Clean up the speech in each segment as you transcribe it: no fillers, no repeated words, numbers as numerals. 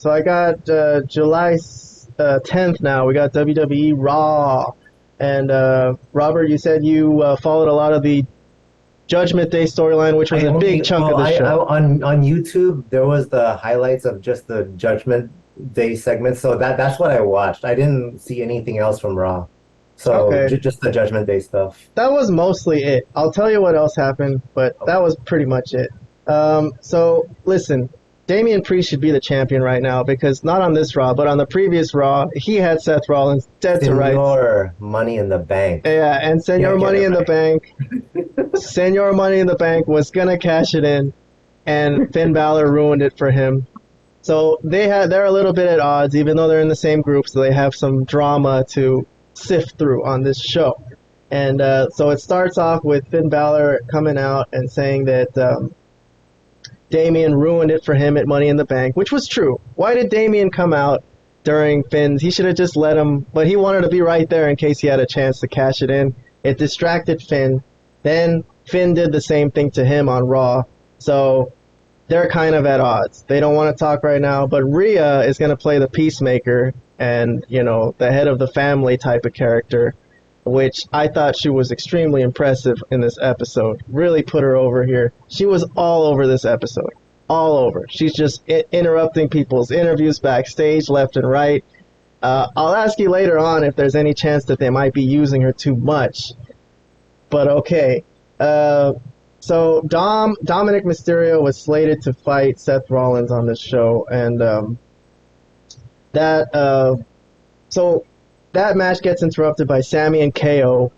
So I got July 10th now. We got WWE Raw. And Robert, you said you followed a lot of the Judgment Day storyline, which was I a big only chunk of well, the I show. on YouTube there was the highlights of just the Judgment Day segment, so that's what I watched. I didn't see anything else from Raw, so Okay, just the Judgment Day stuff. that was mostly it. I'll tell you what else happened, but that Okay. was pretty much it. So listen, Damian Priest should be the champion right now because not on this Raw, but on the previous Raw, he had Seth Rollins dead to rights. Senor Money in the Bank. Yeah, and Senor Can't get Money it in the right. Bank, Senor Money in the Bank was gonna cash it in, and Finn Balor ruined it for him. So they're a little bit at odds, even though they're in the same group. So they have some drama to sift through on this show. And so it starts off with Finn Balor coming out and saying that Damian ruined it for him at Money in the Bank, which was true. Why did Damian come out during Finn's? He should have just let him, but he wanted to be right there in case he had a chance to cash it in. It distracted Finn. Then Finn did the same thing to him on Raw. So they're kind of at odds. They don't want to talk right now, but Rhea is going to play the peacemaker and, the head of the family type of character, which I thought she was extremely impressive in this episode. Really put her over here. She was all over this episode. All over. She's just interrupting people's interviews backstage left and right. I'll ask you later on if there's any chance that they might be using her too much. But okay. Uh, so Dominic Mysterio was slated to fight Seth Rollins on this show, and that so that match gets interrupted by Sammy and KO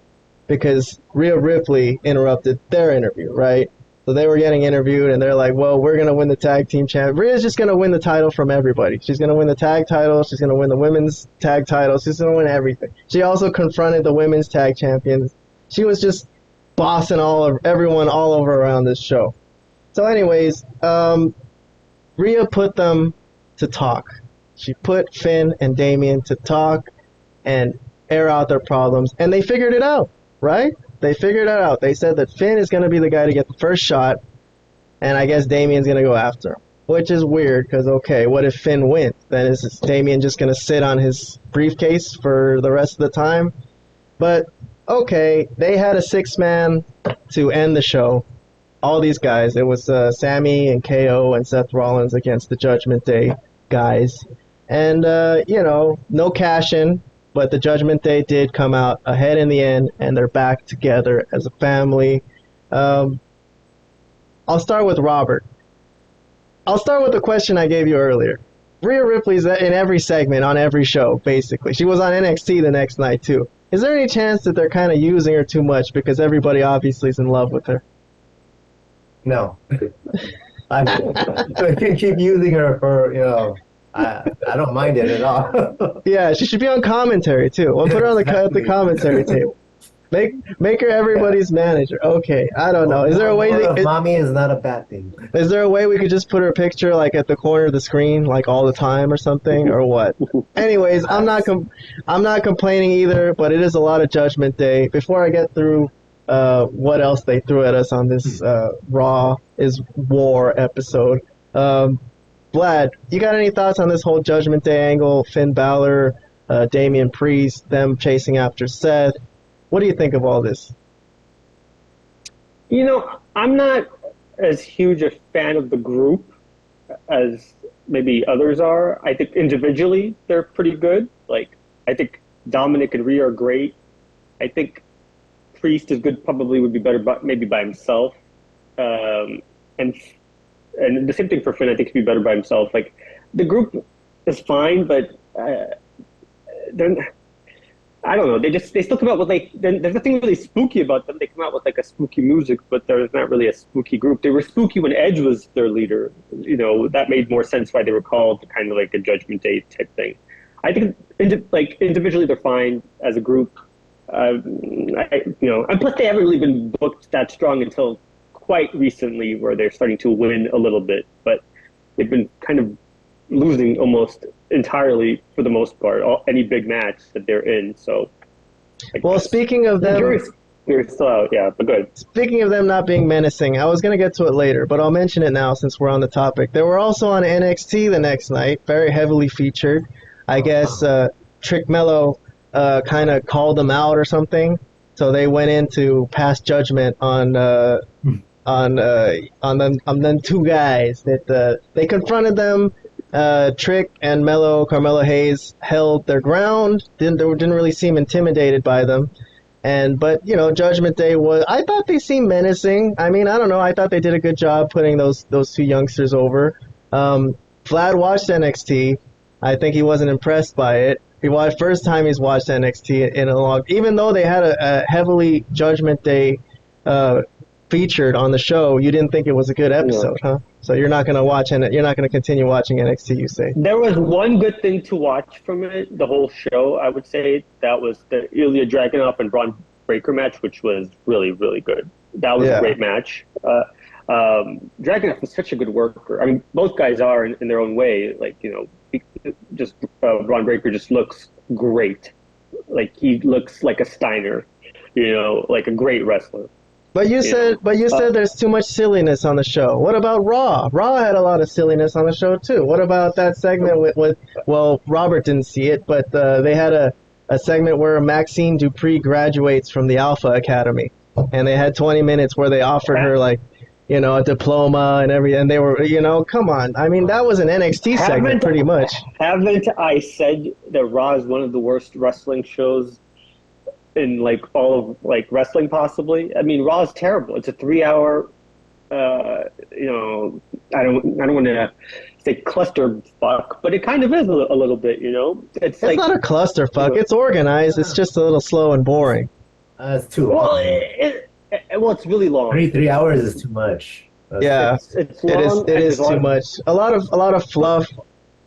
because Rhea Ripley interrupted their interview, right? So they were getting interviewed, and they're like, "Well, we're gonna win the tag team champ. Rhea's just gonna win the title from everybody. She's gonna win the tag title. She's gonna win the women's tag title. She's gonna win everything." She also confronted the women's tag champions. She was just bossing all of everyone all over around this show. So, anyways, Rhea put them to talk. She put Finn and Damien to talk and air out their problems, and they figured it out, right? They figured it out. They said that Finn is going to be the guy to get the first shot, and I guess Damien's going to go after him, which is weird because, okay, what if Finn wins? Then is Damien just going to sit on his briefcase for the rest of the time? But, okay, they had a six-man to end the show. All these guys. It was Sammy and KO and Seth Rollins against the Judgment Day guys. And, no cash in, but the Judgment Day did come out ahead in the end, and they're back together as a family. Um, I'll start with Robert. I'll start with the question I gave you earlier. Rhea Ripley's in every segment on every show, basically. She was on NXT the next night, too. Is there any chance that they're kind of using her too much because everybody obviously is in love with her? No, I can keep using her for I don't mind it at all. Yeah, she should be on commentary, too. We'll put her on the Exactly. commentary table. Make her Yeah. everybody's manager. Okay, I don't know. Well, Is there a way? more of mommy is not a bad thing. Is there a way we could just put her picture like at the corner of the screen, like all the time or something, or what? Anyways, Uh, I'm not complaining either, but it is a lot of Judgment Day. Before I get through what else they threw at us on this Raw is War episode, Vlad, you got any thoughts on this whole Judgment Day angle? Finn Balor, Damian Priest, them chasing after Seth. What do you think of all this? I'm not as huge a fan of the group as maybe others are. I think individually they're pretty good. Like, I think Dominic and Rhea are great. I think Priest is good. Probably would be better, but maybe by himself. Um, and and the same thing for Finn. I think he'd be better by himself. Like, the group is fine, but they're I don't know. They still come out with there's nothing really spooky about them. They come out with like a spooky music, but there's not really a spooky group. They were spooky when Edge was their leader. That made more sense why they were called kind of like a Judgment Day type thing. I think individually they're fine as a group. And plus they haven't really been booked that strong until quite recently, where they're starting to win a little bit. But they've been kind of losing almost entirely for the most part, any big match that they're in. So, Well, speaking of the them, jury's You're still out, yeah, but good. Speaking of them not being menacing, I was going to get to it later, but I'll mention it now since we're on the topic. They were also on NXT the next night, very heavily featured. I guess Trick Mello kind of called them out or something, so they went into pass judgment on them two guys that they confronted them. Trick and Carmelo Hayes held their ground. Didn't really seem intimidated by them. But Judgment Day was. I thought they seemed menacing. I mean, I don't know. I thought they did a good job putting those two youngsters over. Vlad watched NXT. I think he wasn't impressed by it. He watched first time he's watched NXT in a long. Even though they had a heavily Judgment Day featured on the show, you didn't think it was a good episode, huh? So you're not gonna watch and you're not gonna continue watching NXT. You say there was one good thing to watch from it, the whole show. I would say that was the Ilya Dragunov and Braun Breaker match, which was really, really good. That was a great match. Dragunov is such a good worker. I mean, both guys are in their own way. Like just Braun Breaker just looks great. Like he looks like a Steiner. Like a great wrestler. But you said there's too much silliness on the show. What about Raw? Raw had a lot of silliness on the show too. What about that segment with Robert didn't see it, but they had a segment where Maxine Dupree graduates from the Alpha Academy, and they had 20 minutes where they offered her a diploma and everything. And they were, come on. I mean, that was an NXT segment pretty much. Haven't I said that Raw is one of the worst wrestling shows in all of wrestling possibly? I mean, Raw is terrible. It's a 3-hour I don't want to say clusterfuck, but it kind of is a little bit, It's not a clusterfuck. It's organized. It's just a little slow and boring. It's too long. It's really long. 3 hours is too much. It's long. It is too much. A lot of fluff,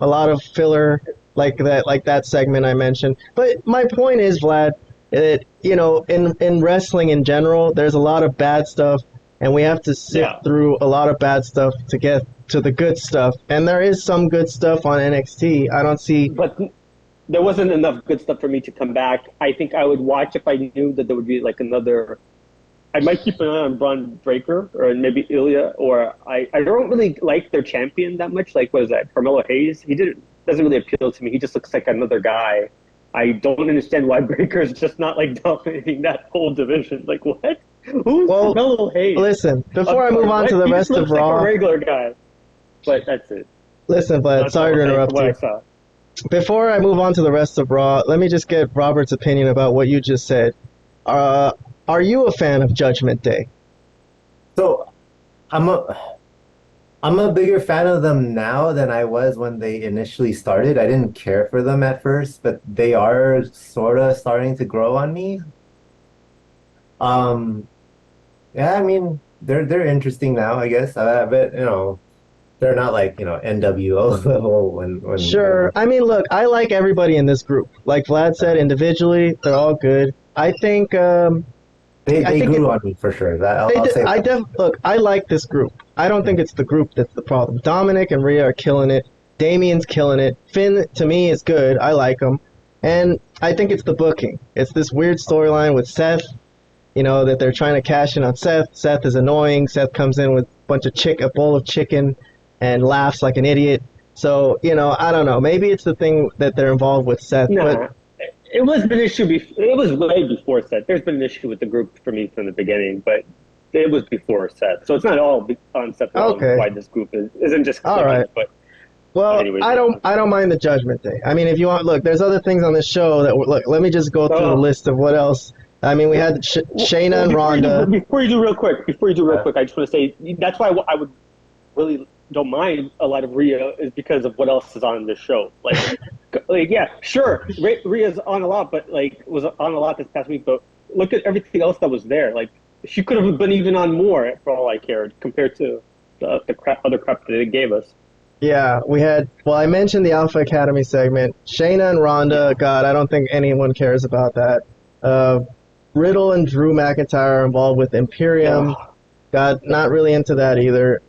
a lot of filler, like that segment I mentioned. But my point is, Vlad, in wrestling in general, there's a lot of bad stuff, and we have to sift through a lot of bad stuff to get to the good stuff. And there is some good stuff on NXT. I don't see... But there wasn't enough good stuff for me to come back. I think I would watch if I knew that there would be another... I might keep an eye on Braun Breaker or maybe Ilya, or I don't really like their champion that much. What is that, Carmelo Hayes? He doesn't really appeal to me. He just looks like another guy. I don't understand why Breaker's just not dominating that whole division. What? Who's Carmelo Hayes? Listen, before I move on to the rest of Raw, like a regular guy. But that's it. Listen, Vlad, sorry to interrupt you. Before I move on to the rest of Raw, let me just get Robert's opinion about what you just said. Are you a fan of Judgment Day? So, I'm a bigger fan of them now than I was when they initially started. I didn't care for them at first, but they are sort of starting to grow on me. I mean, they're interesting now, I guess. But they're not NWO level when. Sure. I mean, look, I like everybody in this group. Like Vlad said, individually, they're all good. I think. They grew on me for sure. Look, I like this group. I don't think it's the group that's the problem. Dominic and Rhea are killing it. Damien's killing it. Finn, to me, is good. I like him. And I think it's the booking. It's this weird storyline with Seth, that they're trying to cash in on Seth. Seth is annoying. Seth comes in with a bowl of chicken and laughs like an idiot. So, I don't know. Maybe it's the thing that they're involved with Seth. But it was an issue. It was way before Seth. There's been an issue with the group for me from the beginning, but it was before Seth. So it's not all on Seth. Okay. Why this group isn't just clicking, all right. But anyways, I don't mind the Judgment Day. I mean, if you want, look, there's other things on this show that look. Let me just go through the list of what else. I mean, we had Shayna and Ronda. Before you do real quick, I just want to say that's why I would really don't mind a lot of Rhea is because of what else is on this show. Yeah, sure, Rhea's on a lot, but was on a lot this past week. But look at everything else that was there. She could have been even on more for all I cared compared to the other crap that they gave us. Yeah, we had. Well, I mentioned the Alpha Academy segment. Shayna and Ronda. God, I don't think anyone cares about that. Riddle and Drew McIntyre are involved with Imperium. God, not really into that either.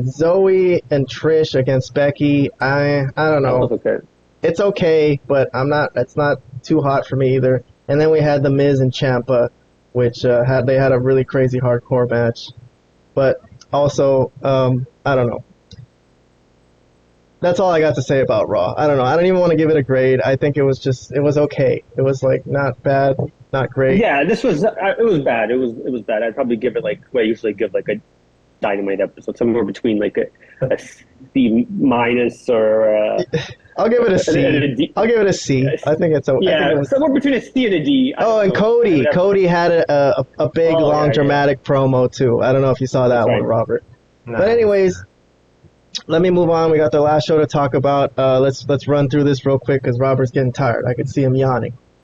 Zoe and Trish against Becky. I don't know. Okay. It's okay, but I'm not. It's not too hot for me either. And then we had the Miz and Ciampa. which they had a really crazy hardcore match. But also, I don't know. That's all I got to say about Raw. I don't know. I don't even want to give it a grade. I think it was okay. It was like not bad, not great. Yeah, this was it was bad. It was bad. I'd probably give it like what I usually give like a Dynamite episode, somewhere between like a C minus or. I'll give it a C. I'll give it a C. I think it's a yeah, somewhere between a C and a D. Oh, and Cody had a big, long, dramatic promo too. I don't know if you saw that one, Robert. No. But anyways, let me move on. We got the last show to talk about. Let's run through this real quick because Robert's getting tired. I could see him yawning.